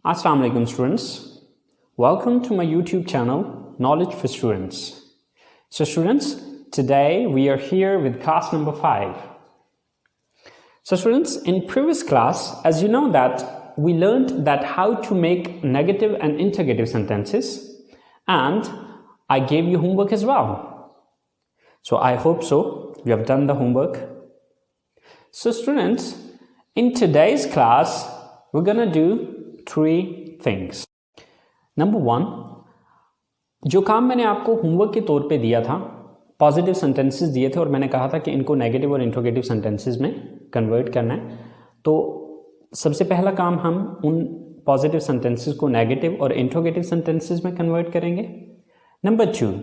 Assalamu alaikum students. Welcome to my YouTube channel Knowledge for Students. So students, today we are here with class number 5. So students, in previous class, as you know that we learned that how to make negative and interrogative sentences, and I gave you homework as well. So I hope so you have done the homework. So students, in today's class we're gonna do 3 things. Number 1, जो काम मैंने आपको homework के तौर पे दिया था, positive sentences दिए थे और मैंने कहा था कि इनको नेगेटिव और इंट्रोगेटिव सेंटेंसेस में कन्वर्ट करना है। तो सबसे पहला काम हम उन पॉजिटिव सेंटेंसेस को नेगेटिव और इंट्रोगेटिव सेंटेंसेस में कन्वर्ट करेंगे। नंबर 2,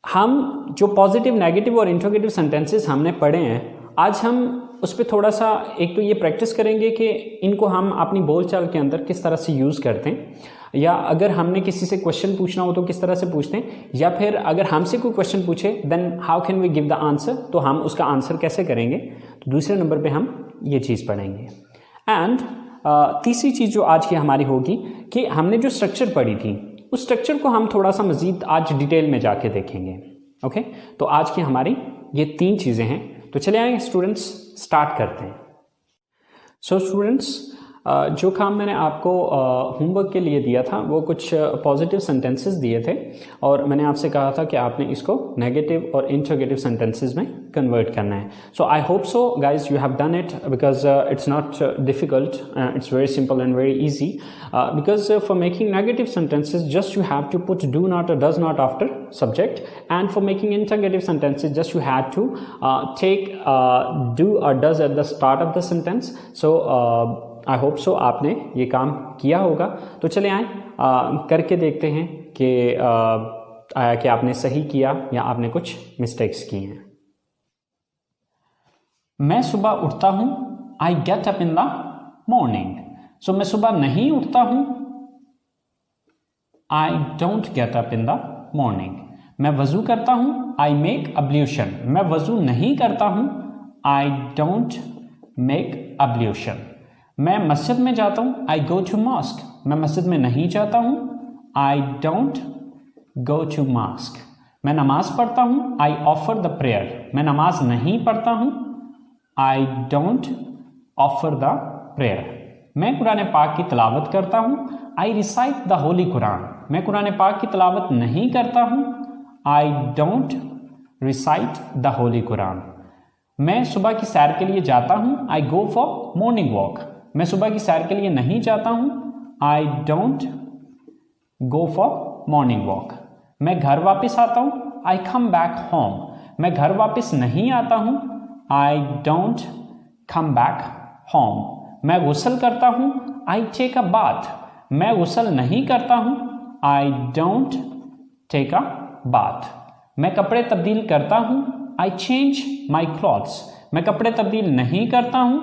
हम जो पॉजिटिव, नेगेटिव और इंट्रोगेटिव सेंटेंसेस हमने पढ़े हैं, आज हम उस पर थोड़ा सा एक तो ये प्रैक्टिस करेंगे कि इनको हम अपनी बोलचाल के अंदर किस तरह से यूज़ करते हैं, या अगर हमने किसी से क्वेश्चन पूछना हो तो किस तरह से पूछते हैं, या फिर अगर हमसे कोई क्वेश्चन पूछे then how can we give the answer, तो हम उसका आंसर कैसे करेंगे। तो दूसरे नंबर पे हम ये चीज़ पढ़ेंगे। एंड तीसरी चीज़ जो आज की हमारी होगी कि हमने जो स्ट्रक्चर पढ़ी थी उस स्ट्रक्चर को हम थोड़ा सा मज़ीद आज डिटेल में जाके देखेंगे। ओके, तो आज की हमारी ये 3 चीज़ें हैं। तो चले आए स्टूडेंट्स, स्टार्ट करते हैं। सो स्टूडेंट्स, जो काम मैंने आपको होमवर्क के लिए दिया था वो कुछ पॉजिटिव सेंटेंसेस दिए थे और मैंने आपसे कहा था कि आपने इसको नेगेटिव और इंट्रोगेटिव सेंटेंसेस में कन्वर्ट करना है। So I hope so guys you have done it because it's not difficult, it's very simple and very easy because for making negative sentences just you have to put do not और does not after subject, and for making interrogative sentences just you had to take do or does at the start of the sentence. So I hope so आपने ये काम किया होगा। तो चले आए करके देखते हैं कि आया कि आपने सही किया या आपने कुछ मिस्टेक्स की हैं। मैं सुबह उठता हूँ, I get up in the morning. So मैं सुबह नहीं उठता हूँ, I don't get up in the morning. मैं वज़ू करता हूँ, I make ablution. मैं वज़ू नहीं करता हूँ, I don't make ablution. मैं मस्जिद में जाता हूँ, I go to mosque. मैं मस्जिद में नहीं जाता हूँ, I don't go to mosque. मैं नमाज पढ़ता हूँ, I offer the prayer. मैं नमाज नहीं पढ़ता हूँ, I don't offer the prayer. मैं कुरान पाक की तिलावत करता हूँ, I recite the holy Quran. मैं कुरान पाक की तिलावत नहीं करता हूँ, I don't recite the holy Quran. मैं सुबह की सैर के लिए जाता हूँ, I go for morning walk. मैं सुबह की सैर के लिए नहीं जाता हूँ, I don't go for morning walk. मैं घर वापस आता हूँ, I come back home. मैं घर वापस नहीं आता हूँ, I don't come back home. मैं गुस्ल करता हूँ, I take a bath. मैं गुस्ल नहीं करता हूँ, I don't take a bath. मैं कपड़े तब्दील करता हूँ, I change my clothes. मैं कपड़े तब्दील नहीं करता हूँ,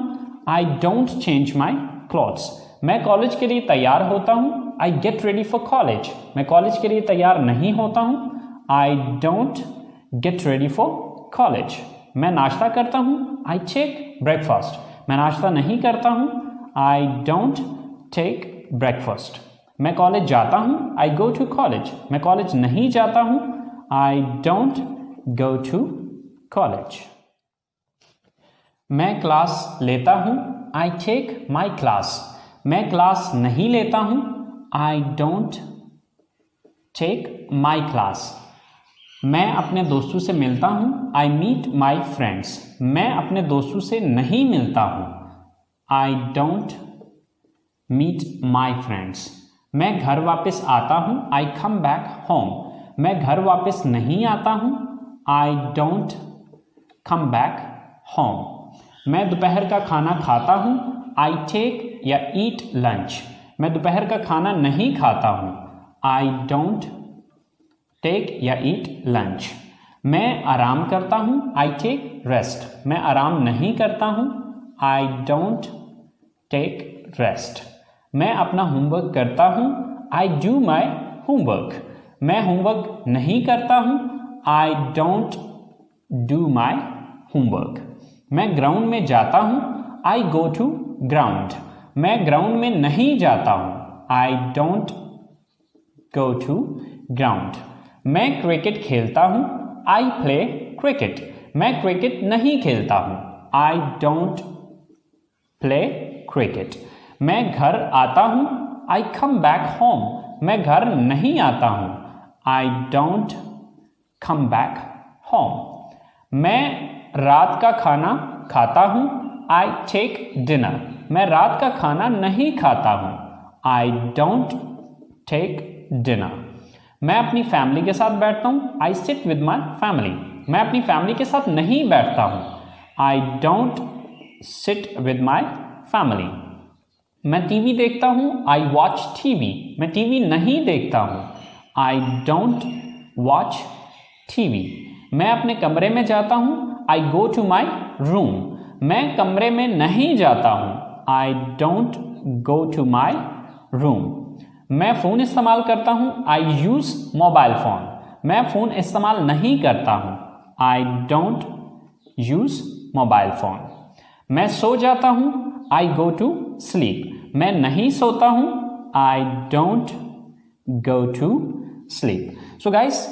I don't change my clothes. मैं कॉलेज के लिए तैयार होता हूँ, I get ready for college. मैं कॉलेज के लिए तैयार नहीं होता हूँ, I don't get ready for college. मैं नाश्ता करता हूँ, I take breakfast. मैं नाश्ता नहीं करता हूँ, I don't take breakfast. मैं कॉलेज जाता हूँ, I go to college. मैं कॉलेज नहीं जाता हूँ, I don't go to college. मैं क्लास लेता हूँ, I take my class. मैं क्लास नहीं लेता हूँ, I don't take my class. मैं अपने दोस्तों से मिलता हूँ, I meet my friends. मैं अपने दोस्तों से नहीं मिलता हूँ, I don't meet my friends. मैं घर वापस आता हूँ, I come back home. मैं घर वापस नहीं आता हूँ, I don't come back home. मैं दोपहर का खाना खाता हूँ, I take या eat lunch. मैं दोपहर का खाना नहीं खाता हूँ, I don't take या eat lunch. मैं आराम करता हूँ, I take rest. मैं आराम नहीं करता हूँ, I don't take rest. मैं अपना होमवर्क करता हूँ, I do my homework. मैं होमवर्क नहीं करता हूँ, I don't do my homework. मैं ग्राउंड में जाता हूँ, I go to ground. मैं ग्राउंड में नहीं जाता हूं, I don't go to ground. मैं क्रिकेट खेलता हूं, आई प्ले क्रिकेट। मैं क्रिकेट नहीं खेलता हूं, आई डोंट प्ले क्रिकेट। मैं घर आता हूं, आई कम बैक होम। मैं घर नहीं आता हूं, I don't come back home. मैं रात का खाना खाता हूं, आई टेक डिनर। मैं रात का खाना नहीं खाता हूं, आई डोंट टेक डिनर। मैं अपनी फैमिली के साथ बैठता हूं, I sit with my family. मैं अपनी फैमिली के साथ नहीं बैठता हूं, I don't sit with my family. मैं टीवी देखता हूं, आई वॉच टीवी। मैं टीवी नहीं देखता हूं, आई डोंट वॉच टीवी। मैं अपने कमरे में जाता हूं, आई गो टू माई रूम। मैं कमरे में नहीं जाता हूं, I don't go to my room. मैं फ़ोन इस्तेमाल करता हूं, आई यूज़ मोबाइल फ़ोन। मैं फ़ोन इस्तेमाल नहीं करता हूं, I don't use mobile phone. मैं सो जाता हूं, आई गो टू स्लीप। मैं नहीं सोता हूं, I don't go to sleep. So guys,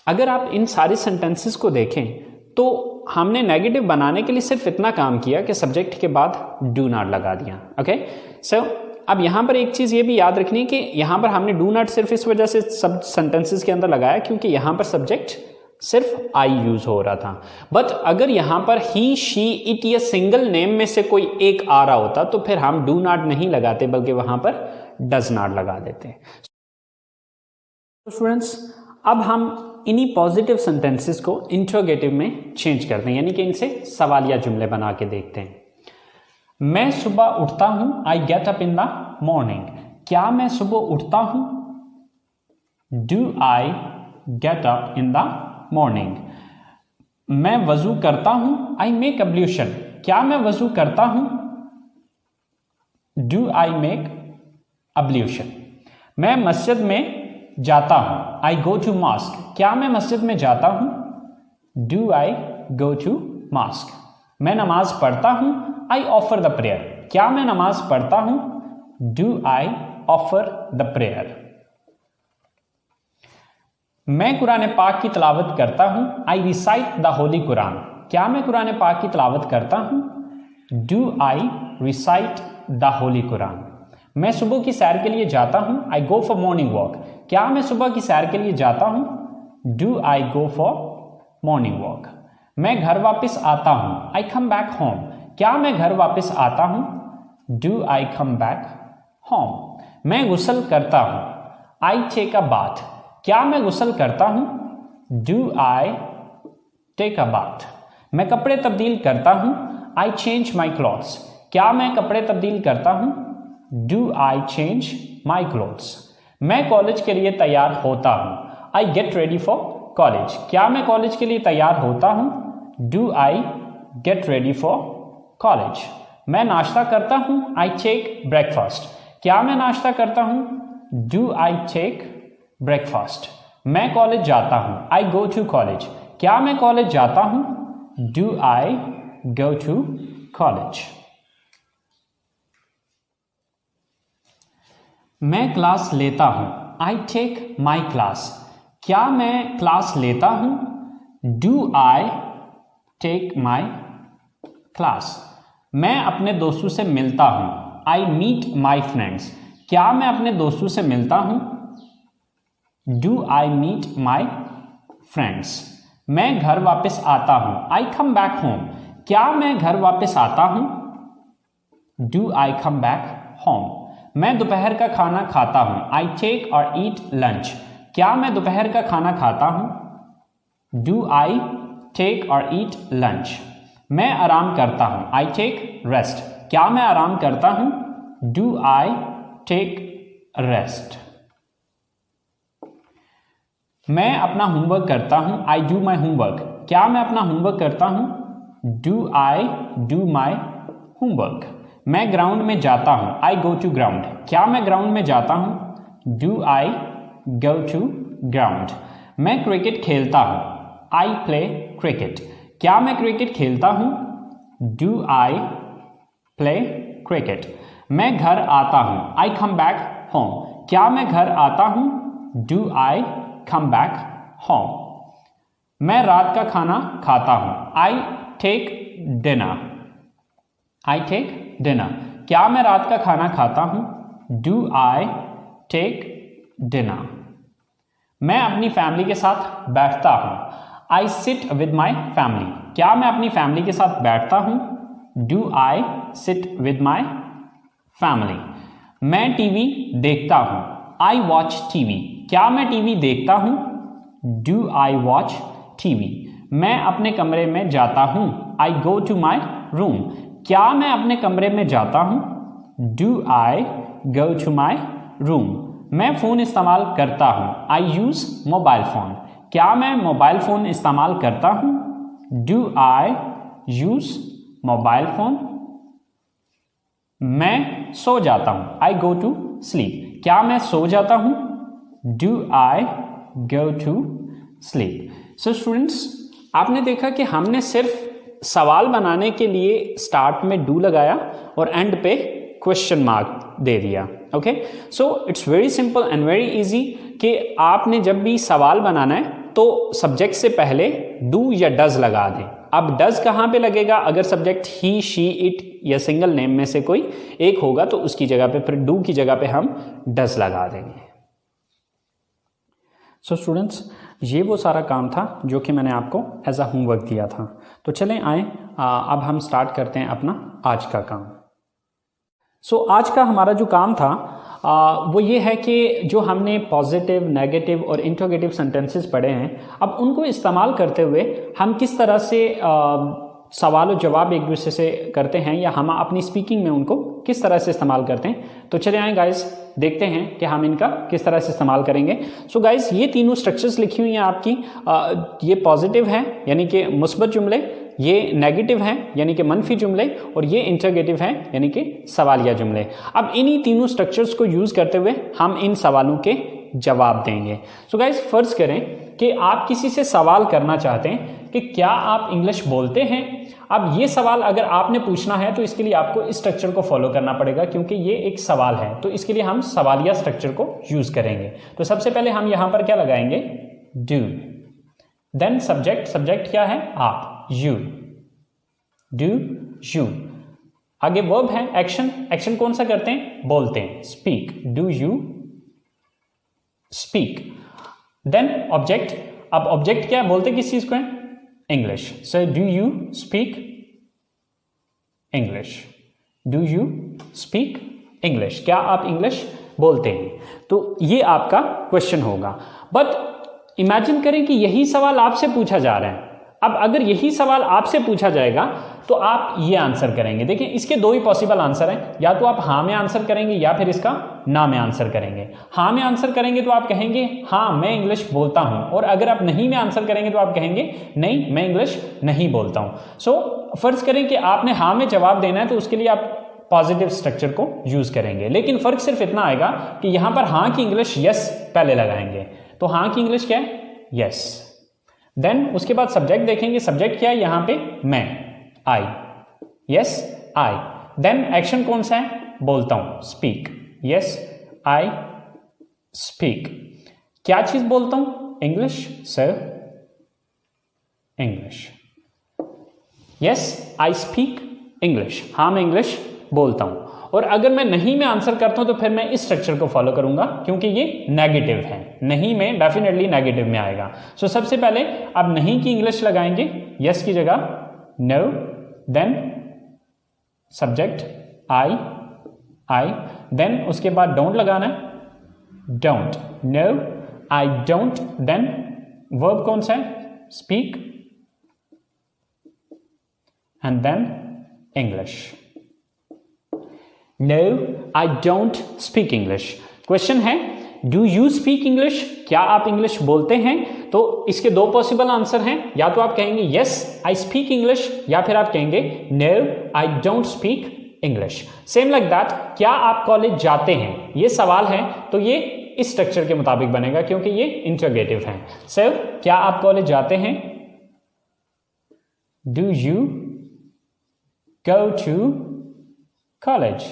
अगर आप इन सारे सेंटेंसेस को देखें तो हमने नेगेटिव बनाने के लिए सिर्फ इतना काम किया कि सब्जेक्ट के बाद डू नॉट लगा दिया। ओके, सो अब यहाँ पर एक चीज़ ये भी याद रखनी है कि यहाँ पर हमने डू नॉट सिर्फ इस वजह से सब सेंटेंसेस के अंदर लगाया क्योंकि यहाँ पर सब्जेक्ट सिर्फ आई यूज हो रहा था। बट अगर यहाँ पर ही, शी, इट या सिंगल नेम में से कोई एक आ रहा होता तो फिर हम डू नॉट नहीं लगाते बल्कि वहां पर डज नॉट लगा देते। स्टूडेंट्स, अब हम इन्हीं पॉजिटिव सेंटेंसेस को इंट्रोगेटिव में चेंज करते हैं, यानी कि इनसे सवालिया जुमले बना के देखते हैं। मैं सुबह उठता हूं, I get up in the morning. क्या मैं सुबह उठता हूं? Do I get up in the morning. मैं वजू करता हूं, आई मेक अब्ल्यूशन। क्या मैं वजू करता हूं? Do I make ablution. मैं मस्जिद में जाता हूं, आई गो टू मॉस्क। क्या मैं मस्जिद में जाता हूं? Do I go to mosque. मैं नमाज पढ़ता हूं, आई ऑफर द प्रेयर। क्या मैं नमाज पढ़ता हूं? Do I offer the prayer. मैं कुरान पाक की तिलावत करता हूं, आई रिसाइट द होली कुरान। क्या मैं कुरान पाक की तिलावत करता हूं? Do I recite the Holi Quran. मैं सुबह की सैर के लिए जाता हूं, आई गो फॉर मॉर्निंग वॉक। क्या मैं सुबह की सैर के लिए जाता हूं? Do I go for morning walk. मैं घर वापस आता हूं, आई कम बैक होम। क्या मैं घर वापस आता हूं? Do I come back home. मैं गुस्ल करता हूं, आई टेक अ बाथ। क्या मैं गुस्ल करता हूं? Do I take a bath. मैं कपड़े तब्दील करता हूं, आई चेंज माई क्लॉथ्स। क्या मैं कपड़े तब्दील करता हूं? Do I change my clothes. मैं कॉलेज के लिए तैयार होता हूं, I get ready for college. क्या मैं कॉलेज के लिए तैयार होता हूं? Do I get ready for college. मैं नाश्ता करता हूं, आई टेक ब्रेकफास्ट। क्या मैं नाश्ता करता हूं? Do I take breakfast. मैं कॉलेज जाता हूं, आई गो टू कॉलेज। क्या मैं कॉलेज जाता हूं? Do I go to college. मैं क्लास लेता हूं, आई टेक माई क्लास। क्या मैं क्लास लेता हूं? Do I take my class. मैं अपने दोस्तों से मिलता हूं, आई मीट माई फ्रेंड्स। क्या मैं अपने दोस्तों से मिलता हूं? Do I meet my friends. मैं घर वापस आता हूं, आई कम बैक होम। क्या मैं घर वापस आता हूं? Do I come back home. मैं दोपहर का खाना खाता हूं, आई टेक और ईट लंच। क्या मैं दोपहर का खाना खाता हूं? डू आई टेक और ईट लंच। मैं आराम करता हूं, आई टेक रेस्ट। क्या मैं आराम करता हूं? Do I take rest. मैं अपना होमवर्क करता हूं, आई डू माई होमवर्क। क्या मैं अपना होमवर्क करता हूं? Do I do my homework. मैं ग्राउंड में जाता हूं, आई गो टू ग्राउंड। क्या मैं ग्राउंड में जाता हूं? Do I go to ground. मैं क्रिकेट खेलता हूं, आई प्ले क्रिकेट। क्या मैं क्रिकेट खेलता हूं? Do I play cricket. मैं घर आता हूं, आई कम बैक होम। क्या मैं घर आता हूं, do I come back home. मैं रात का खाना खाता हूं, I take dinner, I take dinner. क्या मैं रात का खाना खाता हूं, डू आई टेक डिनर। मैं अपनी फैमिली के साथ बैठता हूं, I sit with my family. क्या मैं अपनी फैमिली के साथ बैठता हूं, do I sit with my family. मैं टीवी देखता हूं, आई वॉच टीवी। क्या मैं टीवी देखता हूं, डू आई वॉच टीवी। मैं अपने कमरे में जाता हूं, आई गो टू माई रूम। क्या मैं अपने कमरे में जाता हूं, do I go to my room. मैं फ़ोन इस्तेमाल करता हूं, आई यूज़ मोबाइल फ़ोन। क्या मैं मोबाइल फ़ोन इस्तेमाल करता हूं, do I use mobile phone. मैं सो जाता हूं, आई गो टू स्लीप। क्या मैं सो जाता हूं, do I go to sleep. So students, आपने देखा कि हमने सिर्फ सवाल बनाने के लिए स्टार्ट में डू लगाया और एंड पे क्वेश्चन मार्क दे दिया। Okay, so it's very simple and very easy कि आपने जब भी सवाल बनाना है तो सब्जेक्ट से पहले डू या डज लगा दें। अब डज कहाँ पे लगेगा, अगर सब्जेक्ट ही, शी, इट या सिंगल नेम में से कोई एक होगा तो उसकी जगह पे फिर डू की जगह पे हम डज लगा देंगे। सो स्टूडेंट्स, ये वो सारा काम था जो कि मैंने आपको एज अ होमवर्क दिया था। तो चलें आए अब हम स्टार्ट करते हैं अपना आज का काम। सो आज का हमारा जो काम था वो ये है कि जो हमने पॉजिटिव, नेगेटिव और इंट्रोगेटिव सेंटेंसेस पढ़े हैं, अब उनको इस्तेमाल करते हुए हम किस तरह से सवाल और जवाब एक दूसरे से करते हैं या हम अपनी स्पीकिंग में उनको किस तरह से इस्तेमाल करते हैं। तो चले आए गाइस, देखते हैं कि हम इनका किस तरह से इस्तेमाल करेंगे। सो गाइस, ये तीनों स्ट्रक्चर्स लिखी हुई हैं आपकी। ये पॉजिटिव है यानी कि मुस्बत जुमले, ये नेगेटिव हैं यानी कि मनफी जुमले, और ये इंटरगेटिव हैं यानी कि सवालिया जुमले। अब इन्हीं तीनों स्ट्रक्चर्स को यूज़ करते हुए हम इन सवालों के जवाब देंगे। सो गाइस, फर्ज करें कि आप किसी से सवाल करना चाहते हैं कि क्या आप इंग्लिश बोलते हैं। अब ये सवाल अगर आपने पूछना है तो इसके लिए आपको इस स्ट्रक्चर को फॉलो करना पड़ेगा, क्योंकि ये एक सवाल है। तो इसके लिए हम सवालिया स्ट्रक्चर को यूज़ करेंगे। तो सबसे पहले हम यहाँ पर क्या लगाएंगे, डू। देन सब्जेक्ट, सब्जेक्ट क्या है, आप, यू, डू यू। आगे वर्ब है, एक्शन, एक्शन कौन सा करते हैं, बोलते हैं, speak, do you speak. Then object, अब ऑब्जेक्ट क्या है, बोलते किस चीज को है, English. So do you speak English, do you speak English. क्या आप इंग्लिश बोलते हैं। तो ये आपका क्वेश्चन होगा। बट इमेजिन करें कि यही सवाल आपसे पूछा जा रहा है। अब अगर यही सवाल आपसे पूछा जाएगा तो आप ये आंसर करेंगे। देखिए, इसके दो ही पॉसिबल आंसर हैं, या तो आप हाँ में आंसर करेंगे या फिर इसका ना में आंसर करेंगे। हाँ में आंसर करेंगे तो आप कहेंगे हाँ मैं इंग्लिश बोलता हूं, और अगर आप नहीं में आंसर करेंगे तो आप कहेंगे नहीं मैं इंग्लिश नहीं बोलता हूं। सो फर्ज करें कि आपने हाँ में जवाब देना है, तो उसके लिए आप पॉजिटिव स्ट्रक्चर को यूज करेंगे। लेकिन फर्क सिर्फ इतना आएगा कि यहां पर हाँ की इंग्लिश यस पहले लगाएंगे। तो हाँ की इंग्लिश क्या है, यस। देन उसके बाद सब्जेक्ट देखेंगे, सब्जेक्ट क्या है यहां पे, मैं, आई, यस आई। देन एक्शन कौन सा है, बोलता हूं, स्पीक, यस आई स्पीक। क्या चीज बोलता हूं, English, sir English, yes I speak English, हाँ मैं इंग्लिश बोलता हूं। और अगर मैं नहीं में आंसर करता हूं तो फिर मैं इस स्ट्रक्चर को फॉलो करूंगा, क्योंकि ये नेगेटिव है, नहीं में डेफिनेटली नेगेटिव में आएगा। सो सबसे पहले आप नहीं की इंग्लिश लगाएंगे, यस की जगह no. Then subject I, then उसके बाद डोंट लगाना है, don't, no I don't. Then verb कौन सा है, speak, and then English, no I don't speak English. Question है डू यू स्पीक इंग्लिश, क्या आप इंग्लिश बोलते हैं। तो इसके दो पॉसिबल आंसर हैं, या तो आप कहेंगे यस आई स्पीक इंग्लिश, या फिर आप कहेंगे no I don't speak English. Same like that, क्या आप कॉलेज जाते हैं, ये सवाल है तो ये इस स्ट्रक्चर के मुताबिक बनेगा, क्योंकि ये इंटरोगेटिव है। सो क्या आप कॉलेज जाते हैं, do you go to college,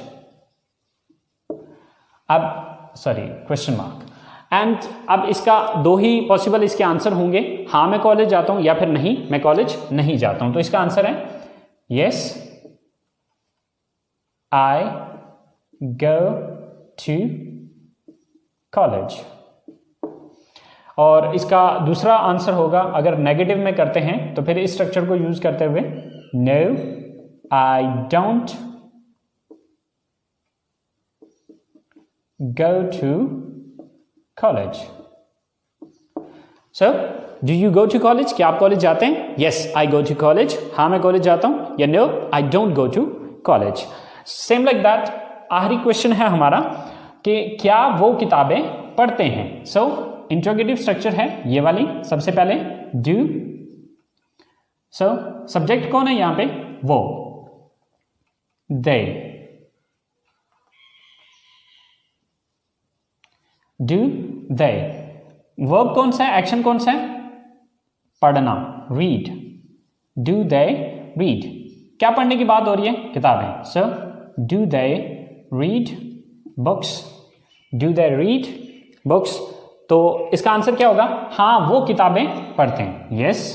अब सॉरी क्वेश्चन मार्क। एंड अब इसका दो ही पॉसिबल इसके आंसर होंगे, हाँ मैं कॉलेज जाता हूं या फिर नहीं मैं कॉलेज नहीं जाता हूं। तो इसका आंसर है yes I go to college. और इसका दूसरा आंसर होगा, अगर नेगेटिव में करते हैं तो फिर इस स्ट्रक्चर को यूज करते हुए no I don't go to college. So, do you go to college? क्या आप कॉलेज जाते हैं? Yes, I go to college. हाँ मैं कॉलेज जाता हूं या no, I don't go to college. Same like that. आखिरी क्वेश्चन है हमारा कि क्या वो किताबें पढ़ते हैं। So, इंट्रोगेटिव स्ट्रक्चर है ये वाली। सबसे पहले do. So, सब्जेक्ट कौन है यहां पे? वो, they. Do they. वर्ब कौन सा है, एक्शन कौन सा है? पढ़ना, read. Do they read. क्या पढ़ने की बात हो रही है? किताबें। So do they read books. Do they read books. तो इसका आंसर क्या होगा? हाँ वो किताबें पढ़ते हैं। Yes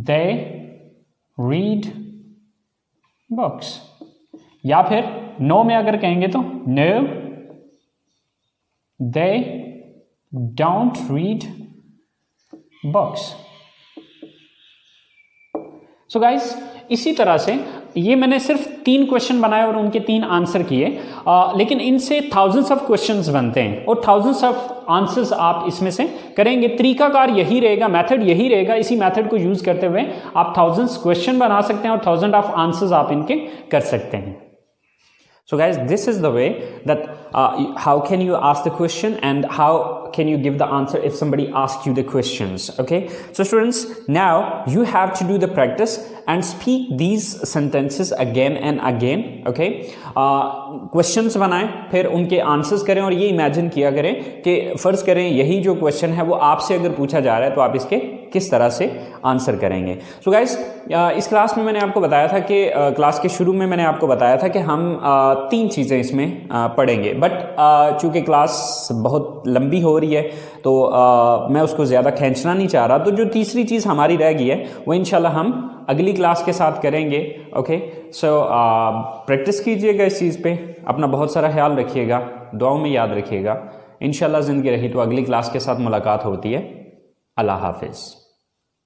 they read books. या फिर नो में अगर कहेंगे तो no they don't read books. So guys, इसी तरह से ये मैंने सिर्फ 3 क्वेश्चन बनाए और उनके 3 आंसर किए, लेकिन इनसे थाउजेंड्स ऑफ क्वेश्चंस बनते हैं और थाउजेंड्स ऑफ आंसर्स आप इसमें से करेंगे। तरीकाकार यही रहेगा, मेथड यही रहेगा। इसी मेथड को यूज करते हुए आप थाउजेंड्स क्वेश्चन बना सकते हैं और थाउजेंड ऑफ आंसर्स आप इनके कर सकते हैं। So guys, this is the way that how can you ask the question and how can you give the answer if somebody asks you the questions. Okay, so students, now you have to do the practice and speak these sentences again and again. Okay, questions बनाएं, फिर उनके answers करें और ये imagine किया करें कि फर्ज करें यही जो क्वेश्चन है वो आपसे अगर पूछा जा रहा है तो आप इसके किस तरह से आंसर करेंगे। सो गाइस, इस क्लास में मैंने आपको बताया था कि क्लास के शुरू में मैंने आपको बताया था कि हम 3 चीज़ें इसमें पढ़ेंगे, बट चूँकि क्लास बहुत लंबी हो रही है तो मैं उसको ज़्यादा खींचना नहीं चाह रहा। तो जो तीसरी चीज़ हमारी रह गई है वो इंशाल्लाह हम अगली क्लास के साथ करेंगे। ओके, सो प्रैक्टिस कीजिएगा इस चीज़ पे, अपना बहुत सारा ख्याल रखिएगा, दुआओं में याद रखिएगा। इंशाल्लाह ज़िंदगी रही तो अगली क्लास के साथ मुलाकात होती है। अल्लाह हाफिज़।